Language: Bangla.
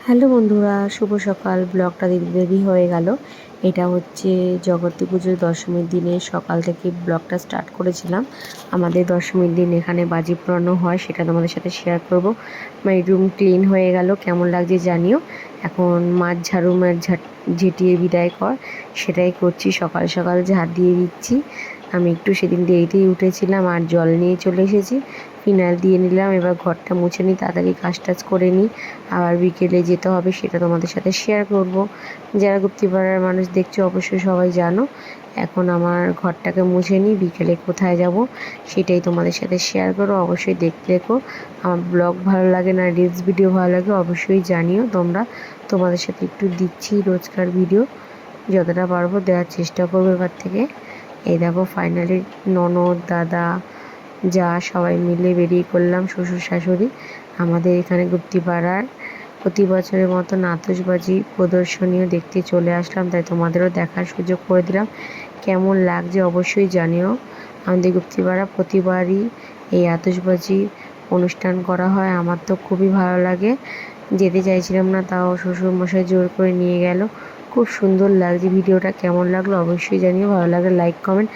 হ্যালো বন্ধুরা, শুভ সকাল। ব্লগটা দিতে দেরি হয়ে গেল। এটা হচ্ছে জগদ্ধাত্রী পুজোর দশমীর দিনে সকাল থেকে ব্লগটা স্টার্ট করেছিলাম। আমাদের দশমীর দিন এখানে বাজি পোড়ানো হয়, সেটা তোমাদের সাথে শেয়ার করব। মাই রুম ক্লিন হয়ে গেল, কেমন লাগছে জানিও। এখন মাছ ঝাড়ু ঝেঁটিয়ে বিদায় কর, সেটাই করছি। সকাল সকাল ঝাড় দিয়ে দিচ্ছি। আমি একটু সেদিন দেরিতেই উঠেছিলাম আর জল নিয়ে চলে এসেছি। ফিনাইল দিয়ে নিলাম, এবার ঘরটা মুছে নিই, তাড়াতাড়ি কাজ টাজ করে নিই। আবার বিকেলে যেতে হবে, সেটা তোমাদের সাথে শেয়ার করব। যারা গুপ্তিপাড়ার মানুষ দেখছো অবশ্যই সবাই জানো। এখন আমার ঘরটাকে মুছে নিই, বিকেলে কোথায় যাব সেটাই তোমাদের সাথে শেয়ার করো। অবশ্যই দেখতে দেখো। আমার ব্লগ ভালো লাগে না রিলস ভিডিও ভালো লাগে অবশ্যই জানিও তোমরা। তোমাদের সাথে একটু দিচ্ছি রোজকার ভিডিও, যতটা পারবো দেওয়ার চেষ্টা করবো এবার থেকে। এই দেখো ফাইনালি ননদ, দাদা, যা সবাই মিলে বেরিয়ে পড়লাম, শ্বশুর শাশুড়ি। আমাদের এখানে গুপ্তিপাড়ার প্রতি বছরের মতন আতশবাজি প্রদর্শনীও দেখতে চলে আসলাম, তাই তোমাদেরও দেখার সুযোগ করে দিলাম। কেমন লাগছে অবশ্যই জানিও। আমাদের গুপ্তিপাড়া প্রতিবারই এই আতশবাজি অনুষ্ঠান করা হয়, আমার তো খুবই ভালো লাগে। যেতে চাইছিলাম না, তাও শ্বশুরমশাই জোর করে নিয়ে গেল। খুব সুন্দর লাগছে। ভিডিওটা কেমন লাগলো অবশ্যই জানিও, ভালো লাগলে লাইক কমেন্ট